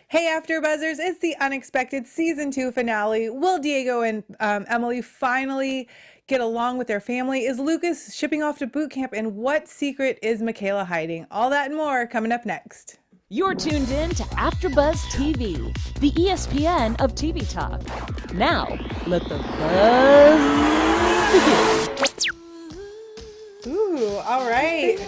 Hey, AfterBuzzers! It's the unexpected season 2 finale. Will Diego and Emily finally get along with their family? Is Lucas shipping off to boot camp? And what secret is Makayla hiding? All that and more coming up next. You're tuned in to AfterBuzz TV, the ESPN of TV talk. Now, let the buzz begin. Ooh, all right.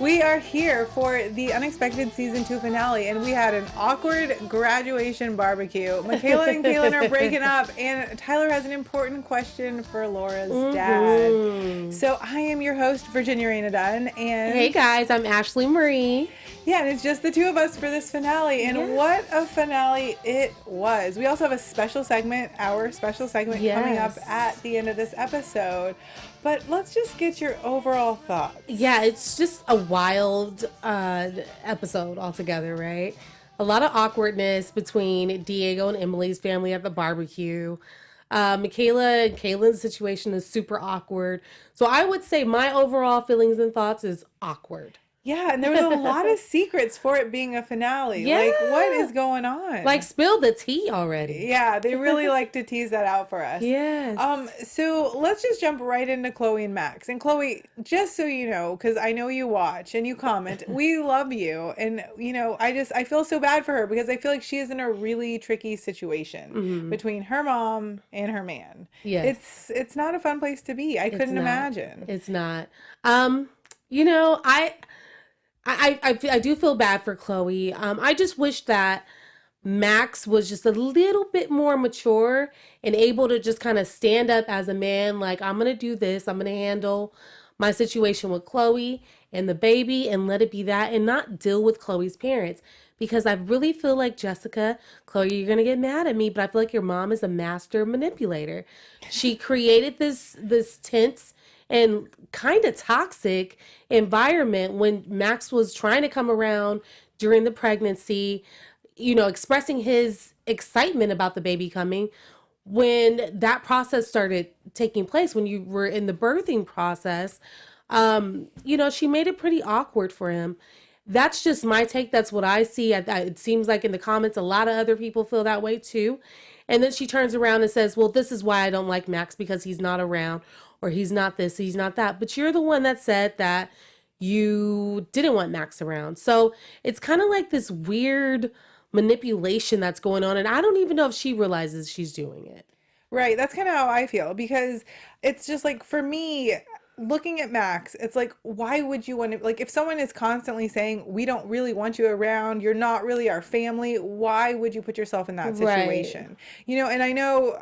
We are here for the unexpected season 2 finale, and we had an awkward graduation barbecue. Makayla and Keven are breaking up, and Tylor has an important question for Laura's dad. So I am your host, Reyna Dunne, and hey guys, I'm Ashley Marie. Yeah, and it's just the two of us for this finale, and what a finale it was. We also have a special segment, coming up at the end of this episode. But let's just get your overall thoughts. Yeah, it's just a wild episode altogether, right? A lot of awkwardness between Diego and Emily's family at the barbecue. McKayla and Kaylin's situation is super awkward. So I would say my overall feelings and thoughts is awkward. Yeah, and there was a lot of secrets for it being a finale. Yeah. Like, what is going on? Like, spill the tea already. Yeah, they really like to tease that out for us. Yes. So let's just jump right into Chloe and Max. And Chloe, just so you know, because I know you watch and you comment, we love you. And, you know, I feel so bad for her because I feel like she is in a really tricky situation between her mom and her man. Yes. It's not a fun place to be. I couldn't imagine. It's not. You know, I do feel bad for Chloe. I just wish that Max was just a little bit more mature and able to just kind of stand up as a man. Like, I'm going to do this. I'm going to handle my situation with Chloe and the baby and let it be that and not deal with Chloe's parents. Because I really feel like, Jessica, Chloe, you're going to get mad at me, but I feel like your mom is a master manipulator. She created this tense and kind of toxic environment when Max was trying to come around during the pregnancy, you know, expressing his excitement about the baby coming. When that process started taking place, when you were in the birthing process, you know, she made it pretty awkward for him. That's just my take. That's what I see. It seems like in the comments, a lot of other people feel that way too. And then she turns around and says, well, this is why I don't like Max, because he's not around, or he's not this, he's not that. But you're the one that said that you didn't want Max around. So it's kind of like this weird manipulation that's going on. And I don't even know if she realizes she's doing it. Right. That's kind of how I feel, because it's just like, for me, looking at Max, it's like, why would you want to, like, if someone is constantly saying, we don't really want you around, you're not really our family, why would you put yourself in that situation? Right. You know, and I know,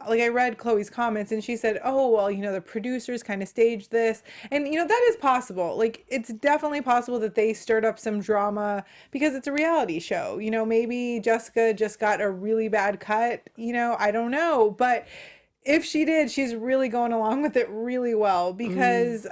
like, I read Chloe's comments and she said, oh, well, you know, the producers kind of staged this. And, you know, that is possible. Like, it's definitely possible that they stirred up some drama because it's a reality show. You know, maybe Jessica just got a really bad cut, you know, I don't know. But if she did, she's really going along with it really well, because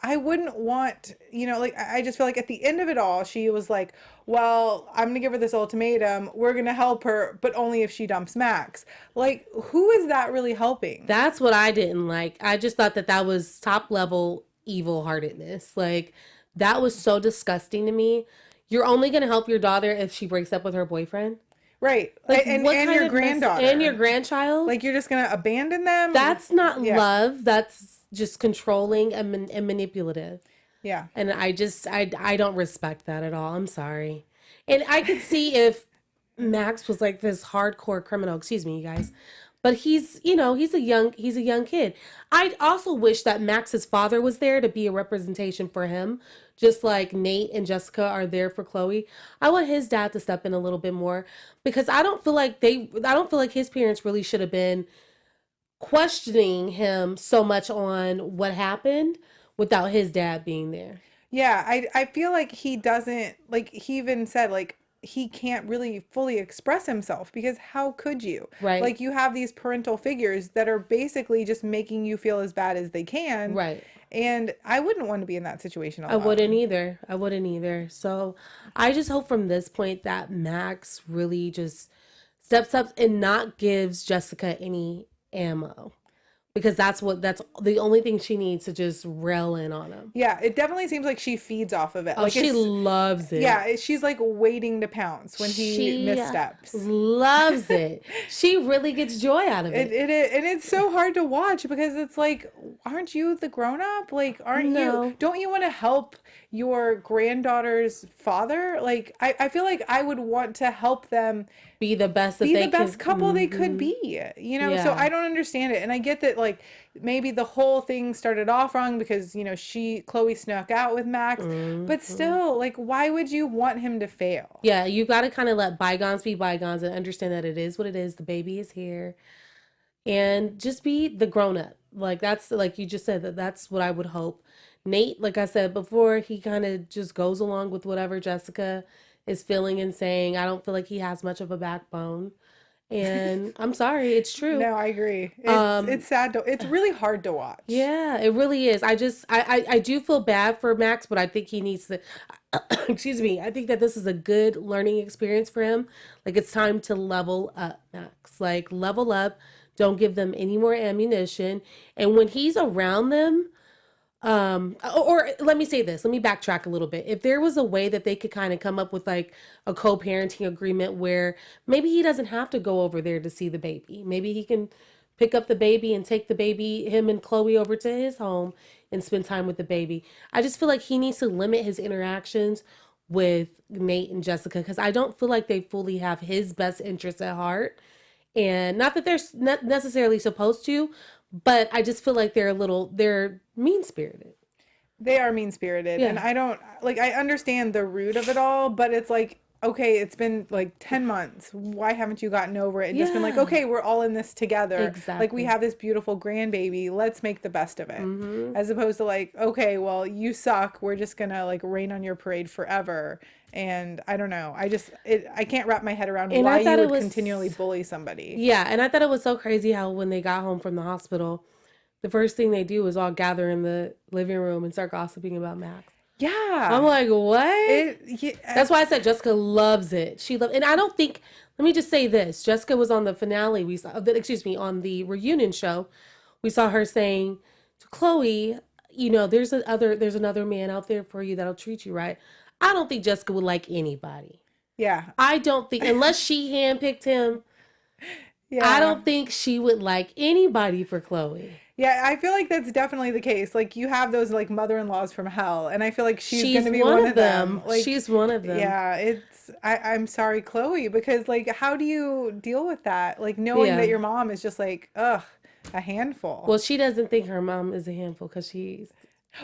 I wouldn't want, you know, like, I just feel like at the end of it all, she was like, well, I'm going to give her this ultimatum. We're going to help her, but only if she dumps Max. Like, who is that really helping? That's what I didn't like. I just thought that was top level evil-heartedness. Like, that was so disgusting to me. You're only going to help your daughter if she breaks up with her boyfriend? Right. Like, and your granddaughter. And your grandchild. Like, you're just going to abandon them? That's not love. That's just controlling and manipulative. Yeah. And I don't respect that at all. I'm sorry. And I could see if Max was like this hardcore criminal, excuse me, you guys. But he's, you know, he's a young kid. I also wish that Max's father was there to be a representation for him, just like Nate and Jessica are there for Chloe. I want his dad to step in a little bit more, because I don't feel like his parents really should have been questioning him so much on what happened without his dad being there. Yeah, I feel like he doesn't, like, he even said, like, he can't really fully express himself, because how could you? Right. Like, you have these parental figures that are basically just making you feel as bad as they can. Right. And I wouldn't want to be in that situation alone. I wouldn't either. So I just hope from this point that Max really just steps up and not gives Jessica any ammo. because that's the only thing she needs to just rail in on him. Yeah, it definitely seems like she feeds off of it. Oh, Like she loves it. Yeah, she's like waiting to pounce when he missteps. Loves it. She really gets joy out of it. And it's so hard to watch because it's like, aren't you the grown up? Like, don't you want to help your granddaughter's father? Like, I feel like I would want to help them be the best couple they could be, you know? So I don't understand it. And I get that, like, maybe the whole thing started off wrong because, you know, Chloe snuck out with Max, but still, like, why would you want him to fail? Yeah, you got to kind of let bygones be bygones and understand that it is what it is. The baby is here. And just be the grown up. Like, that's, like you just said, that's what I would hope. Nate, like I said before, he kind of just goes along with whatever Jessica is feeling and saying. I don't feel like he has much of a backbone. And I'm sorry, it's true. No, I agree. It's sad. It's really hard to watch. Yeah, it really is. I do feel bad for Max, but I think he needs to, excuse me, I think that this is a good learning experience for him. Like, it's time to level up, Max. Like, level up. Don't give them any more ammunition. And when he's around them, or let me say this, let me backtrack a little bit. If there was a way that they could kind of come up with like a co-parenting agreement where maybe he doesn't have to go over there to see the baby. Maybe he can pick up the baby and take the baby, him and Chloe, over to his home and spend time with the baby. I just feel like he needs to limit his interactions with Nate and Jessica because I don't feel like they fully have his best interests at heart. And not that they're not necessarily supposed to, but I just feel like they're mean-spirited. They are mean-spirited. And I understand the root of it all, but it's like, okay, it's been like 10 months. Why haven't you gotten over it and just been like, okay, we're all in this together. Exactly. Like, we have this beautiful grandbaby. Let's make the best of it. As opposed to like, okay, well, you suck. We're just going to like rain on your parade forever. And I don't know. I can't wrap my head around why you would continually bully somebody. Yeah. And I thought it was so crazy how when they got home from the hospital, the first thing they do is all gather in the living room and start gossiping about Max. Yeah. I'm like, what? That's why I said Jessica loves it. And I don't think, let me just say this. Jessica was on the finale, on the reunion show. We saw her saying to Chloe, you know, there's another man out there for you that'll treat you right. I don't think Jessica would like anybody. Yeah. I don't think, unless she handpicked him, I don't think she would like anybody for Chloe. Yeah, I feel like that's definitely the case. Like, you have those like mother-in-laws from hell, and I feel like she's going to be one of them. Like, she's one of them. Yeah, I'm sorry, Chloe, because like, how do you deal with that? Like, knowing that your mom is just like, ugh, a handful. Well, she doesn't think her mom is a handful because she's.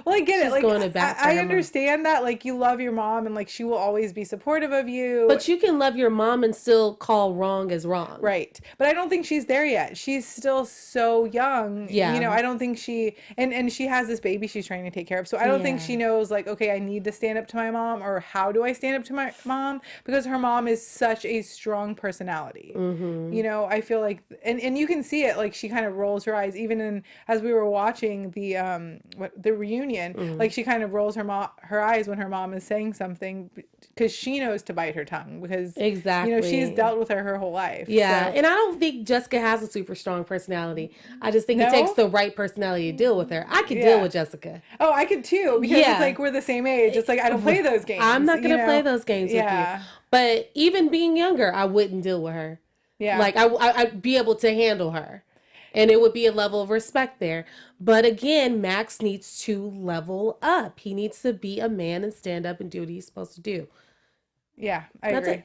Well, I get it. Like, going to bat for I her understand that. Like, you love your mom and like she will always be supportive of you. But you can love your mom and still call wrong as wrong. Right. But I don't think she's there yet. She's still so young. Yeah. You know, I don't think and she has this baby she's trying to take care of. So I don't think she knows like, okay, I need to stand up to my mom, or how do I stand up to my mom? Because her mom is such a strong personality. You know, I feel like, and you can see it, like she kind of rolls her eyes even as we were watching the reunion. Like, she kind of rolls her eyes when her mom is saying something because she knows to bite her tongue because you know, she's dealt with her whole life. Yeah. And I don't think Jessica has a super strong personality. I just think it takes the right personality to deal with her. I could deal with Jessica. Oh, I could too, because it's like we're the same age. It's like, I don't play those games. I'm not going to play those games with you. But even being younger, I wouldn't deal with her. Yeah. Like, I'd be able to handle her. And it would be a level of respect there. But again, Max needs to level up. He needs to be a man and stand up and do what he's supposed to do. Yeah, I agree.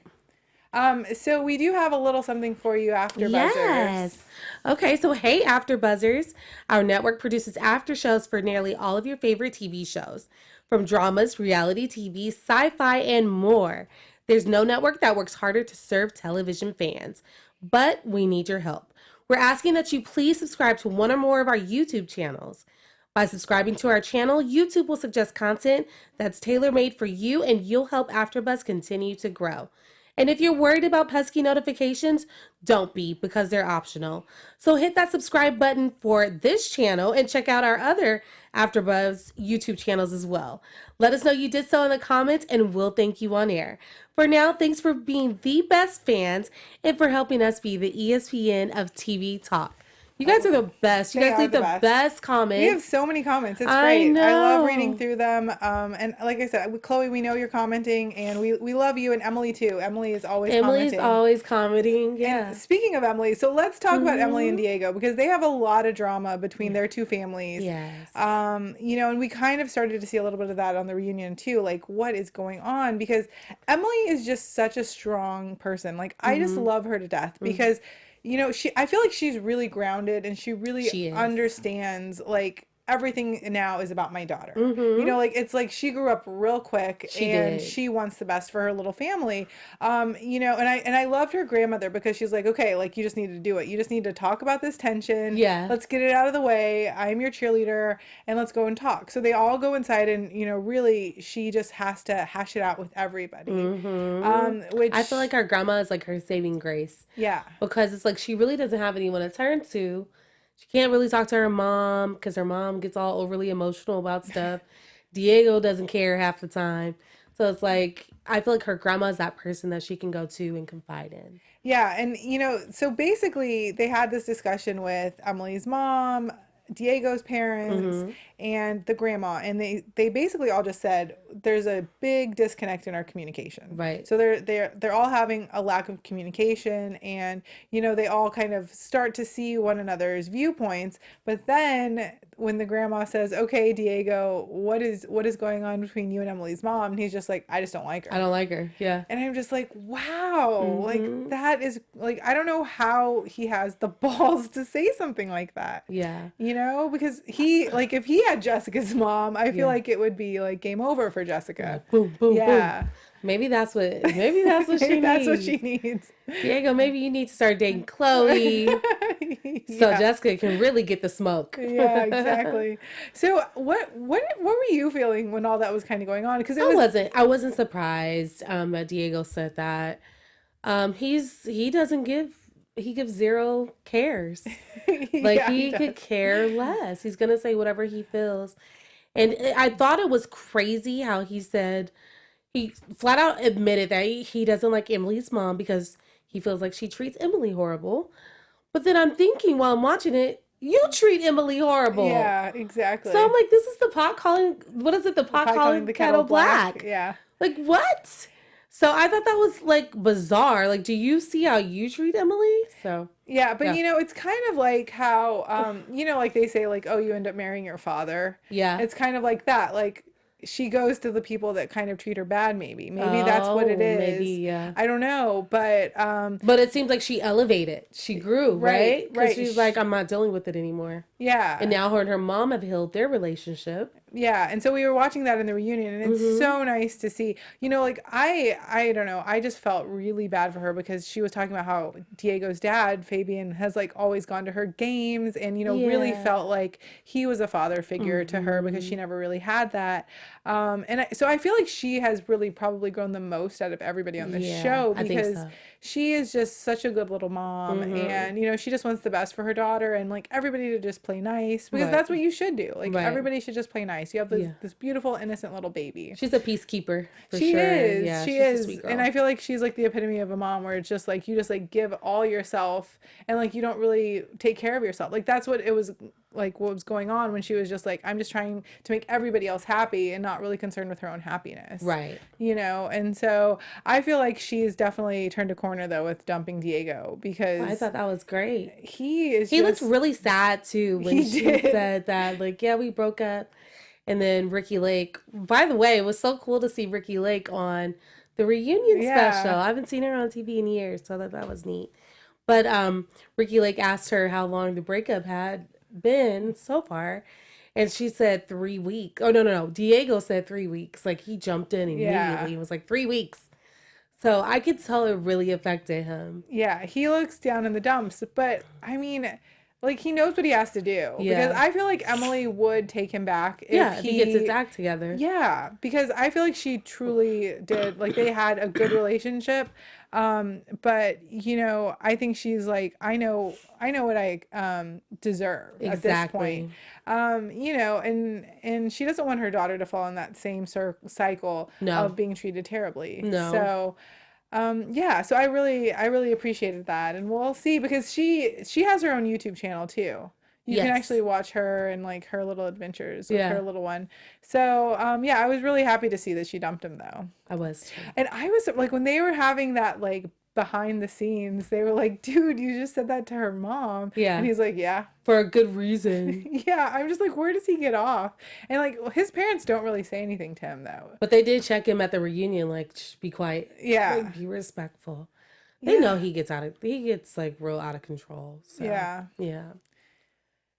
So we do have a little something for you, AfterBuzzers. Yes. Okay, so hey, AfterBuzzers. Our network produces after shows for nearly all of your favorite TV shows. From dramas, reality TV, sci-fi, and more. There's no network that works harder to serve television fans. But we need your help. We're asking that you please subscribe to one or more of our YouTube channels. By subscribing to our channel, YouTube will suggest content that's tailor-made for you, and you'll help AfterBuzz continue to grow. And if you're worried about pesky notifications, don't be, because they're optional. So hit that subscribe button for this channel and check out our other AfterBuzz YouTube channels as well. Let us know you did so in the comments, and we'll thank you on air. For now, thanks for being the best fans and for helping us be the ESPN of TV talk. You guys are the best. You They guys are leave the the best. best We have comments. so many comments. It's I great. I love reading know. through them. And like I said, Chloe, we know you're commenting, and we love you, and Emily too. Emily is always Emily's commenting. always commenting. And Yeah. speaking of Emily, so let's talk about Emily and Mhm. Diego because they have a lot of drama between their two families. Yes. You know, and we kind of started to see a little bit of that on the reunion too, like what is going on? Because Emily is just such a strong person. Like I just Mhm. love her to death because you know, I feel like she's really grounded and she really She is. understands like everything now is about my daughter. You Mhm. know, like it's like she grew up real quick She and did. she wants the best for her little family. You know, and I loved her grandmother because she's like, okay, like you just need to do it. You just need to talk about this tension. Yeah. Let's get it out of the way. I'm your cheerleader and let's go and talk. So they all go inside and, you know, really she just has to hash it out with everybody. Which I feel like our grandma is like her saving grace. yeah. Because it's like she really doesn't have anyone to turn to. She can't really talk to her mom because her mom gets all overly emotional about stuff. Diego doesn't care half the time. So it's like, I feel like her grandma is that person that she can go to and confide in. Yeah, and you know, so basically they had this discussion with Emily's mom, Diego's parents, and the grandma, and they basically all just said there's a big disconnect in our communication. Right. So they're all having a lack of communication, and you know, they all kind of start to see one another's viewpoints, but then when the grandma says, "Okay, Diego, what is going on between you and Emily's mom?" and he's just like, "I just don't like her." I don't like her. Yeah. And I'm just like, wow, like that is like, I don't know how he has the balls to say something like that. Yeah. You know, because he, like, if he had Jessica's mom, I feel Yeah. like it would be like game over for Jessica. Boom, boom, Yeah. boom. Maybe that's what she Maybe needs. that's what she needs. Diego, maybe you need to start dating Chloe so Yeah. Jessica can really get the smoke. Yeah, exactly. So what were you feeling when all that was kind of going on? Because it was I wasn't surprised that Diego said that. He gives zero cares. Like yeah, he could care less. He's gonna say whatever he feels. And I thought it was crazy how he said he flat out admitted that he doesn't like Emily's mom because he feels like she treats Emily horrible. But then I'm thinking while I'm watching it, you treat Emily horrible. Yeah, exactly. So I'm like, this is the pot calling, what is it? The pot calling the kettle black. Yeah. Like, what? So I thought that was like bizarre. Like, do you see how you treat Emily? So Yeah, but Yeah. you know, it's kind of like how you know, like they say like, oh, you end up marrying your father. yeah. It's kind of like that. Like she goes to the people that kind of treat her bad, maybe. Maybe that's what it is. Maybe, yeah. I don't know, but But it seems like she elevated. She grew, right? Because right. she's like, I'm not dealing with it anymore. yeah. And now her and her mom have healed their relationship. Yeah, and so we were watching that in the reunion, and it's so nice to see. You know, like I don't know, I just felt really bad for her because she was talking about how Diego's dad, Fabian, has like always gone to her games, and you know, really Yeah. felt like he was a father figure to her because she never really had that. So I feel like she has really probably grown the most out of everybody on this Yeah, show I think because so. she is just such a good little mom, and you know, she just wants the best for her daughter, and like everybody to just play nice because Right. that's what you should do. Like Right. everybody should just play nice. You have this, Yeah. this beautiful, innocent little baby. She's a peacekeeper for She sure. is. Yeah, she she's a is. sweet girl. And I feel like she's like the epitome of a mom where it's just like you just like give all yourself and like you don't really take care of yourself. Like that's what it was like what was going on when she was just like, I'm just trying to make everybody else happy and not really concerned with her own happiness. Right. You know, and so I feel like she's definitely turned a corner though with dumping Diego because I thought that was great. he is He just looked really sad too when He she did. said that, like, yeah, we broke up. And then Ricky Lake, by the way, it was so cool to see Ricky Lake on the reunion Yeah. special. I haven't seen her on TV in years, so that was neat. But Ricky Lake asked her how long the breakup had been so far. And she said 3 weeks. Oh, no. Diego said 3 weeks. Like, he jumped in immediately. Yeah. It was like 3 weeks. So I could tell it really affected him. Yeah, he looks down in the dumps, but I mean, like he knows what he has to do Yeah. because I feel like Emily would take him back If he gets his act together. Yeah, because I feel like she truly did. Like they had a good relationship, but you know, I think she's like, I know what I deserve at this point. You know, and she doesn't want her daughter to fall in that same cycle No. of being treated terribly. No. So. Yeah, so I really appreciated that, and we'll see because she has her own YouTube channel too. You can Yes. actually watch her and like her little adventures with her Yeah, little one. So, yeah, I was really happy to see that she dumped him though. I was too. And I was like, when they were having that like behind the scenes, they were like, dude, you just said that to her mom. And Yeah, he's like, yeah. for a good reason. Yeah. I'm just like, where does he get off? And like, his parents don't really say anything to him though. But they did check him at the reunion, like, "Shh, be quiet, Yeah. like, be respectful." They know Yeah. he gets like real out of control. So Yeah. yeah,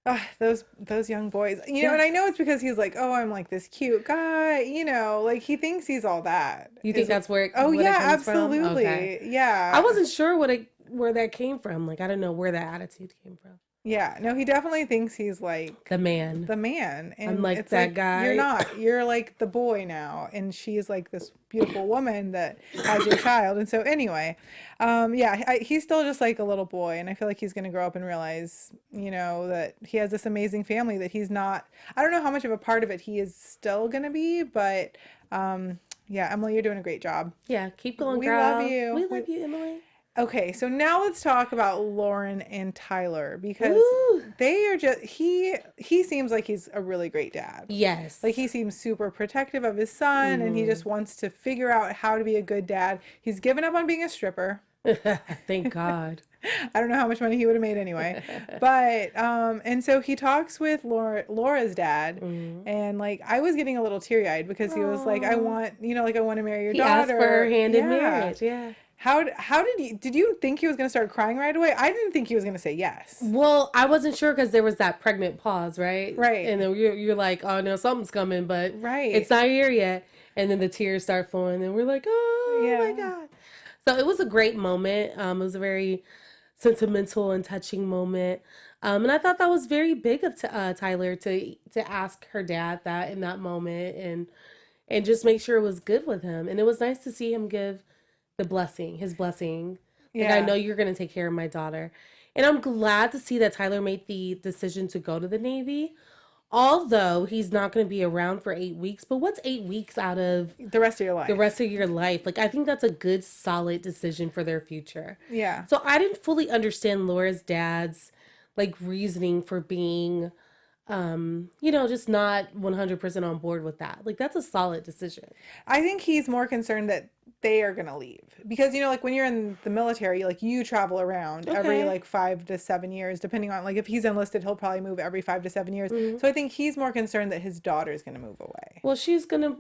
Ah, those young boys. yeah. And I know it's because he's like, oh, I'm like this cute guy, like he thinks he's all that. You think that's where Oh what it yeah, comes from? absolutely. Okay, I Yeah. wasn't sure where that came from. Like, I don't know where that attitude came from. Yeah. No, he definitely thinks he's like The man. the man. I'm And like it's that like guy. you're not. You're like the boy now. And she's like this beautiful woman that has your child. And so anyway, yeah, he's still just like a little boy. And I feel like he's gonna grow up and realize, that he has this amazing family that he's not. I don't know how much of a part of it he is still gonna be, but yeah, Emily, you're doing a great job. Yeah, keep going, We girl. love you. We love you, Emily. Okay, so now let's talk about Lauren and Tylor because Ooh. they are just he seems like he's a really great dad. Yes. Like he seems super protective of his son and he just wants to figure out how to be a good dad. He's given up on being a stripper. Thank God. I don't know how much money he would have made anyway. But and so he talks with Laura's dad and like I was getting a little teary-eyed because he was like, I want, like I want to marry your He daughter. asked for her hand in Yeah. marriage. Yeah. How did you think he was going to start crying right away? I didn't think he was going to say yes. Well, I wasn't sure because there was that pregnant pause, right? Right. And then you're like, oh no, something's coming, but Right. it's not here yet. And then the tears start flowing, and we're like, oh my Yeah. God. So it was a great moment. It was a very sentimental and touching moment. And I thought that was very big of Tylor to ask her dad that in that moment and just make sure it was good with him. And it was nice to see him give his blessing. Like, Yeah. I know you're going to take care of my daughter. And I'm glad to see that Tylor made the decision to go to the Navy. Although he's not going to be around for 8 weeks, but what's 8 weeks out of The rest of your life. the rest of your life? Like, I think that's a good, solid decision for their future. Yeah. So I didn't fully understand Laura's dad's like reasoning for being, just not 100% on board with that. Like, that's a solid decision. I think he's more concerned that they are going to leave because like when you're in the military, like you travel around every Okay. like 5 to 7 years, depending on like if he's enlisted, he'll probably move every 5 to 7 years. So I think he's more concerned that his daughter is going to move away. Well, she's gonna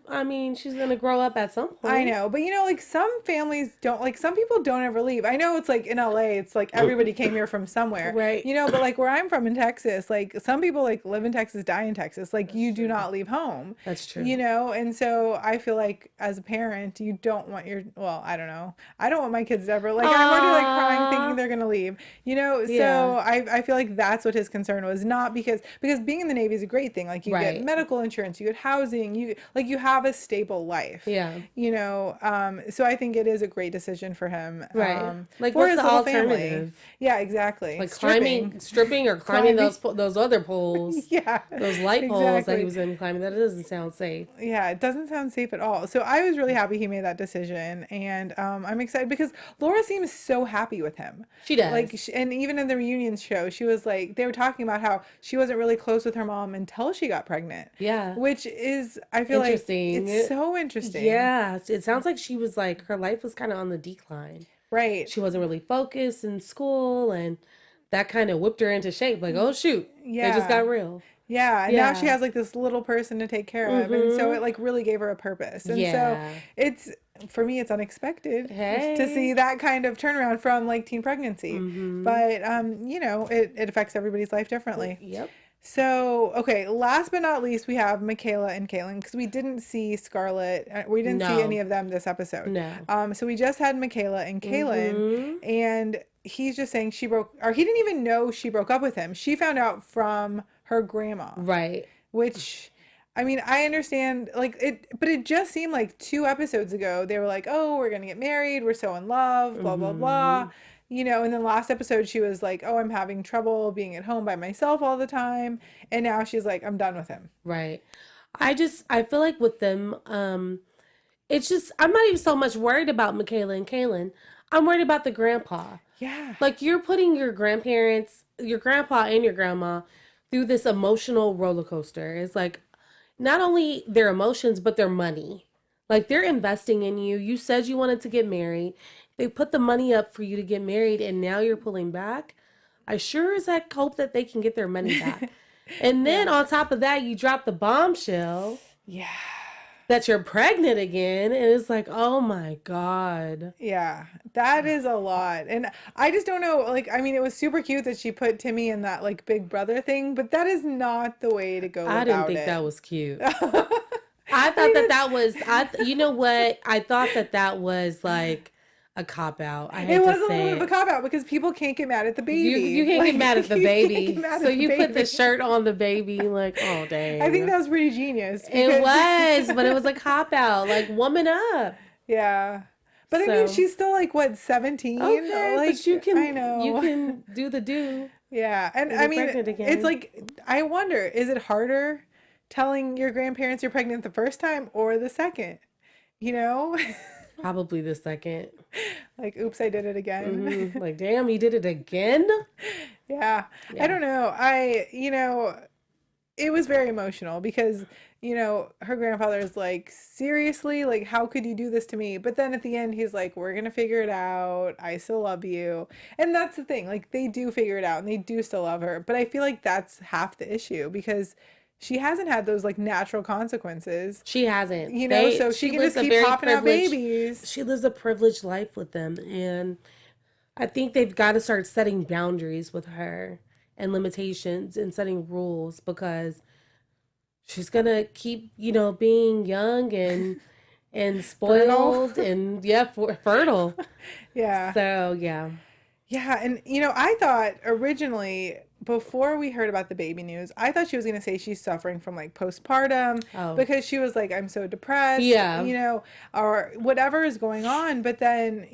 grow up at some point. I know, but like some families don't, like some people don't ever leave. I know it's like in LA, it's like everybody came here from somewhere, Right. But like where I'm from in Texas, like some people like live in Texas, die in Texas. Like you do not leave home. That's true. And so I feel like as a parent, you don't want I don't know. I don't want my kids to ever like I'm already like crying thinking they're gonna leave. So Yeah. I feel like that's what his concern was, not because being in the Navy is a great thing. Like you Right. get medical insurance, you get housing, you have a stable life. Yeah. So I think it is a great decision for him. Right. Like, for what's his the little family. alternative? Yeah, exactly. Like Stripping. stripping or climbing Climbing. those other poles. Yeah. Those light poles that exactly. he was in climbing. That doesn't sound safe. Yeah, it doesn't sound safe at all. So I was really happy he made that decision, and I'm excited because Laura seems so happy with him. She does. Like, and even in the reunion show, she was like, they were talking about how she wasn't really close with her mom until she got pregnant. Yeah. Which is, I feel like, Interesting. it's so interesting. Yeah. It sounds like she was like, her life was kind of on the decline. Right. She wasn't really focused in school, and that kind of whipped her into shape. Like, oh shoot, Yeah. they just got real. Yeah, and now she Yeah. has like this little person to take care of, and so it like really gave her a purpose. And Yeah. so it's, for me, it's unexpected to Hey. see that kind of turnaround from like teen pregnancy. But it affects everybody's life differently. Yep. So, okay, last but not least, we have Makayla and Kaylin because we didn't see Scarlett. We didn't see No. any of them this episode. No. So we just had Makayla and Kaylin, and he's just saying he didn't even know she broke up with him. She found out from her grandma, Right. which, I mean, I understand, like, but it just seemed like 2 episodes ago, they were like, oh, we're going to get married. We're so in love, blah, blah, blah. And then last episode, she was like, oh, I'm having trouble being at home by myself all the time. And now she's like, I'm done with him. Right. I feel like with them, it's just, I'm not even so much worried about Makayla and Kaylin. I'm worried about the grandpa. Yeah. Like, you're putting your grandparents, your grandpa and your grandma through this emotional roller coaster. It's like, not only their emotions, but their money. Like, they're investing in you. You said you wanted to get married. They put the money up for you to get married, and now you're pulling back. I sure as heck hope that they can get their money back. And then on top of that, you drop the bombshell. Yeah. That you're pregnant again, and it's like, oh my God. Yeah, that is a lot. And I just don't know, like, I mean, it was super cute that she put Timmy in that, like, big brother thing, but that is not the way to go I about didn't think it. that was cute. I thought that was, you know what? I thought that was like a cop out. I hate It was to a say little bit of a it. cop out because people can't get mad at the baby. You can't get mad at the you can't baby. get mad So at the you put the baby. shirt on the baby, like, oh dang. I think that was pretty genius. It because- was, but it was a cop out. Like, woman up. Yeah. But I mean, So- she's still like, what, 17? Okay, Like, but you can, I know. you can do the do. Yeah. And You're I mean, pregnant again. it's like, I wonder, is it harder telling your grandparents you're pregnant the first time or the second? You know? Probably the second. Like, oops, I did it again. Mhm. Like, damn, you did it again? Yeah. Yeah. I don't know. It was very emotional because, her grandfather's like, seriously, like, how could you do this to me? But then at the end, he's like, we're going to figure it out. I still love you. And that's the thing. Like, they do figure it out and they do still love her. But I feel like that's half the issue because she hasn't had those like natural consequences. She hasn't. So she can lives just a keep very popping out privileged- babies. She lives a privileged life with them. And I think they've got to start setting boundaries with her and limitations and setting rules because she's going to keep, being young and spoiled and fertile. Yeah. So, yeah. Yeah, and I thought originally before we heard about the baby news, I thought she was going to say she's suffering from like postpartum because she was like, I'm so depressed, or whatever is going on. But then,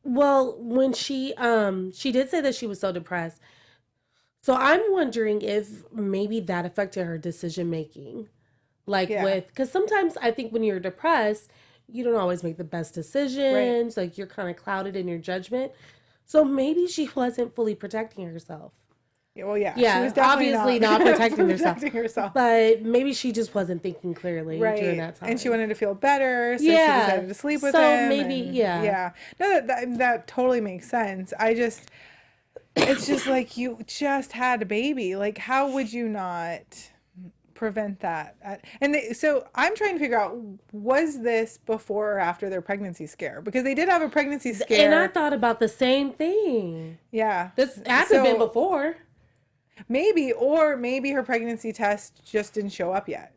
Well, when she did say that she was so depressed. So I'm wondering if maybe that affected her decision making. Like because sometimes I think when you're depressed, you don't always make the best decisions. Right. Like you're kind of clouded in your judgment. So maybe she wasn't fully protecting herself. Well, yeah. Yeah, she was definitely obviously not protecting herself. But maybe she just wasn't thinking clearly during that time. And she wanted to feel better, so she decided to sleep with him. So maybe, Yeah. No, that totally makes sense. It's just like, you just had a baby. Like, how would you not prevent that? So I'm trying to figure out, was this before or after their pregnancy scare? Because they did have a pregnancy scare. And I thought about the same thing. Yeah. This hasn't been before. Maybe her pregnancy test just didn't show up yet.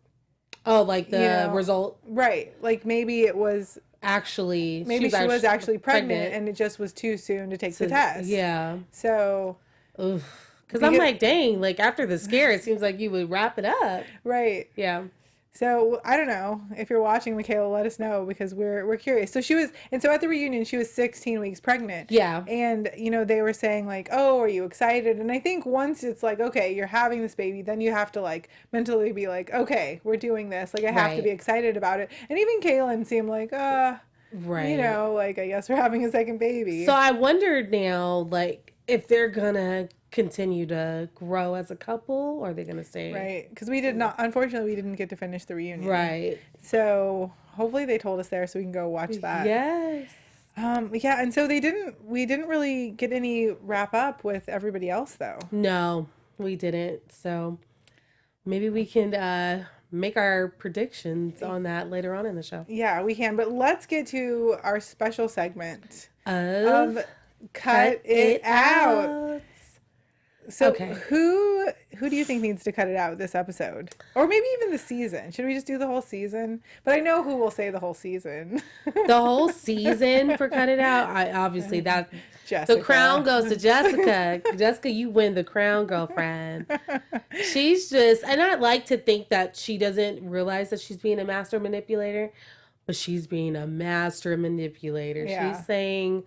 Oh, like the result? Right. Like maybe it was actually... Maybe she was actually pregnant and it just was too soon to take the test. Yeah. So... Because I'm like, dang, like after the scare, it seems like you would wrap it up. Right. Yeah. So I don't know. If you're watching, Makayla, let us know because we're curious. So at the reunion, she was 16 weeks pregnant. Yeah. And, they were saying like, oh, are you excited? And I think once it's like, okay, you're having this baby, then you have to like mentally be like, okay, we're doing this. Like I have to be excited about it. And even Kaylin seemed like, right. Like I guess we're having a second baby. So I wondered now, like, if they're gonna continue to grow as a couple or are they gonna stay? Right, because unfortunately we didn't get to finish the reunion. Right. So hopefully they told us there so we can go watch that. Yes. Yeah, and so we didn't really get any wrap up with everybody else though. No, we didn't. So maybe we can make our predictions on that later on in the show. Yeah, we can, but let's get to our special segment of Cut It Out. So okay. Who do you think needs to cut it out this episode? Or maybe even the season. Should we just do the whole season? But I know who will say the whole season. The whole season for Cut It Out? Obviously that Jessica. The crown goes to Jessica. Jessica, you win the crown, girlfriend. She's just, and I like to think that she doesn't realize that she's being a master manipulator, but she's being a master manipulator. Yeah. She's saying,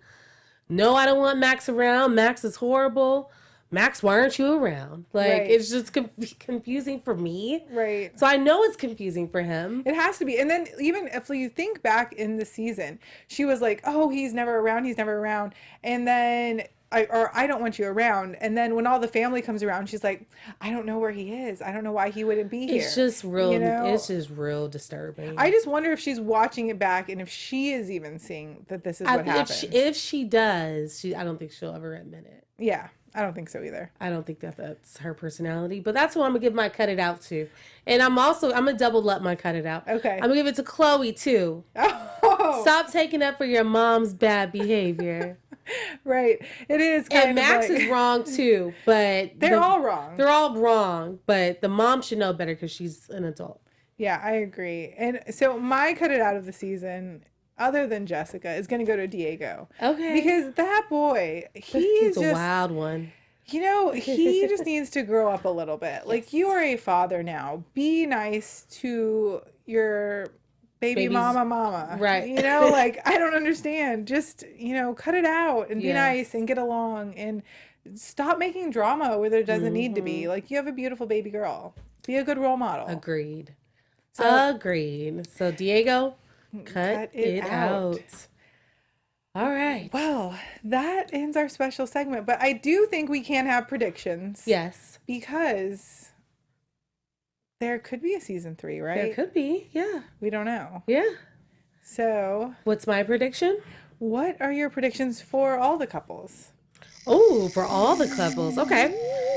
no, I don't want Max around. Max is horrible. Max, why aren't you around? Like, Right. it's just confusing for me. Right. So I know it's confusing for him. It has to be. And then even if you think back in the season, she was like, "Oh, he's never around. He's never around." And then I don't want you around. And then when all the family comes around, she's like, "I don't know where he is. I don't know why he wouldn't be here." It's just real. You know? It's just real disturbing. I just wonder if she's watching it back and if she is even seeing that this is what happened. If she does, I don't think she'll ever admit it. Yeah, I don't think so either. I don't think that's her personality, but that's who I'm gonna give my cut it out to. And I'm gonna double up my cut it out. Okay. I'm gonna give it to Chloe too. Oh, Stop taking up for your mom's bad behavior. right. It is kind And of Max like, is wrong too, but they're all wrong. They're all wrong, but the mom should know better because she's an adult. Yeah, I agree. And so my cut it out of the season, other than Jessica, is going to go to Diego. Okay. Because that boy, He's just a wild one. You know, he just needs to grow up a little bit. Like, you are a father now. Be nice to your baby's mama. Right. You know, like, I don't understand. Just, cut it out and be nice and get along and stop making drama where there doesn't need to be. Like, you have a beautiful baby girl. Be a good role model. Agreed. Agreed. So, Diego, cut it out. All right. Well, that ends our special segment, but I do think we can have predictions. Yes. Because there could be a season 3, right? There could be. Yeah. We don't know. Yeah. So, what's my prediction? what are your predictions for all the couples? Oh, for all the couples. Okay.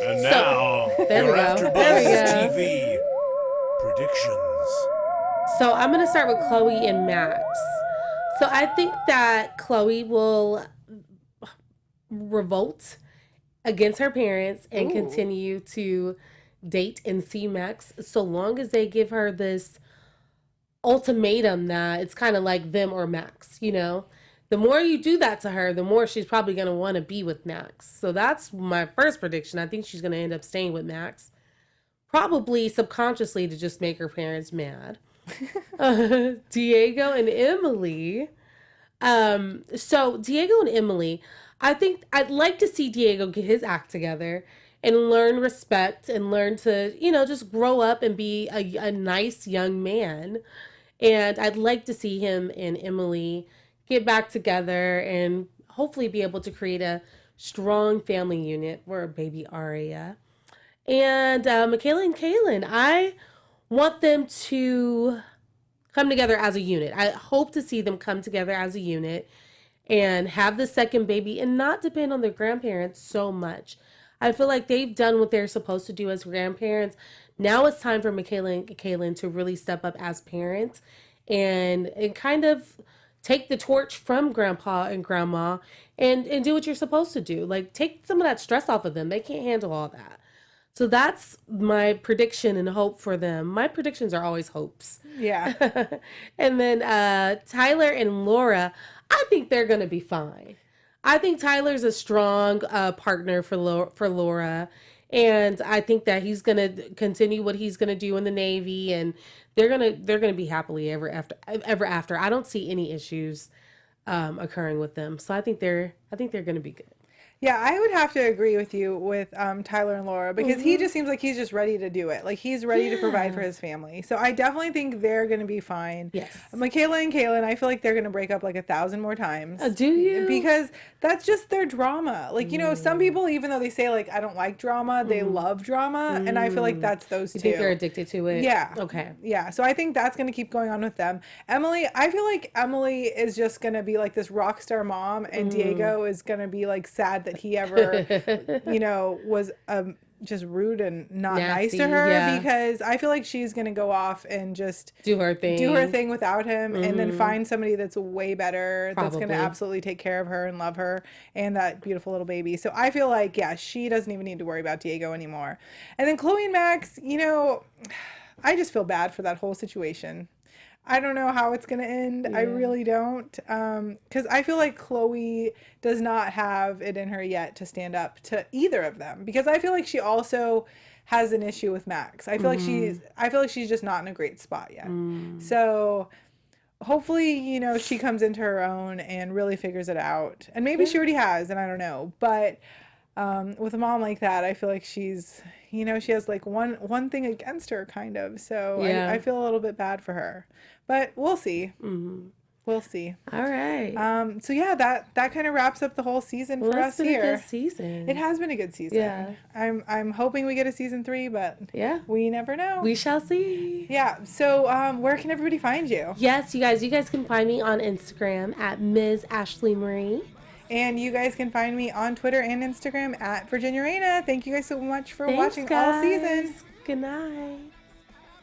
And now, there we your go. AfterBuzz There we go. TV predictions. So I'm going to start with Chloe and Max. So I think that Chloe will revolt against her parents and continue to date and see Max so long as they give her this ultimatum that it's kind of like them or Max, The more you do that to her, the more she's probably going to want to be with Max. So that's my first prediction. I think she's going to end up staying with Max. Probably subconsciously to just make her parents mad. Diego and Emily. So Diego and Emily, I think I'd like to see Diego get his act together and learn respect and learn to, just grow up and be a nice young man. And I'd like to see him and Emily get back together and hopefully be able to create a strong family unit for baby Aria. And Makayla and Kaylin, I want them to come together as a unit. I hope to see them come together as a unit and have the second baby and not depend on their grandparents so much. I feel like they've done what they're supposed to do as grandparents. Now it's time for Makayla and Kaylin to really step up as parents and kind of take the torch from grandpa and grandma and do what you're supposed to do. Like, take some of that stress off of them. They can't handle all that. So that's my prediction and hope for them. My predictions are always hopes. Yeah. And then Tylor and Laura, I think they're going to be fine. I think Tyler's a strong partner for Laura. And I think that he's going to continue what he's going to do in the Navy. And they're going to be happily ever after. I don't see any issues occurring with them. So I think they're going to be good. Yeah, I would have to agree with you with Tylor and Laura because he just seems like he's just ready to do it. Like, he's ready to provide for his family. So I definitely think they're going to be fine. Yes. Makayla and Kaylin, I feel like they're going to break up like 1,000 more times. Do you? Because that's just their drama. Like, some people, even though they say, like, I don't like drama, they love drama. And I feel like that's those two. You think they're addicted to it? Yeah. Okay. Yeah. So I think that's going to keep going on with them. Emily, I feel like Emily is just going to be like this rock star mom, and Diego is going to be like sad that he ever, was just rude and not nice to her because I feel like she's going to go off and just do her thing without him and then find somebody that's way better that's going to absolutely take care of her and love her and that beautiful little baby. So I feel like, she doesn't even need to worry about Diego anymore. And then Chloe and Max, I just feel bad for that whole situation. I don't know how it's going to end. I really don't. Because I feel like Chloe does not have it in her yet to stand up to either of them. Because I feel like she also has an issue with Max. I feel like she's just not in a great spot yet. So hopefully, she comes into her own and really figures it out. And maybe she already has, and I don't know. But With a mom like that, I feel like she's, she has like one thing against her kind of. So Yeah. I feel a little bit bad for her, but we'll see. Mm-hmm. We'll see. All right. So yeah, that kind of wraps up the whole season for us It's been here. a good season. It has been a good season. Yeah. I'm hoping we get a season 3, but Yeah. we never know. We shall see. Yeah. So where can everybody find you? Yes, you guys can find me on Instagram at Ms. Ashley Marie. And you guys can find me on Twitter and Instagram at Virginia Reyna. Thank you guys so much for Thanks, watching guys. all season. Good night.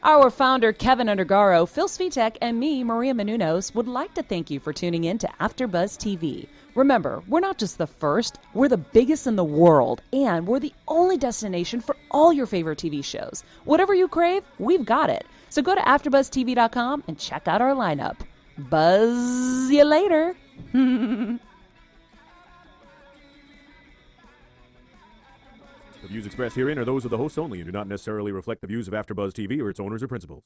Our founder, Keven Undergaro, Phil Svitek, and me, Maria Menounos, would like to thank you for tuning in to AfterBuzz TV. Remember, we're not just the first, we're the biggest in the world, and we're the only destination for all your favorite TV shows. Whatever you crave, we've got it. So go to AfterBuzzTV.com and check out our lineup. Buzz you later. The views expressed herein are those of the hosts only and do not necessarily reflect the views of AfterBuzz TV or its owners or principals.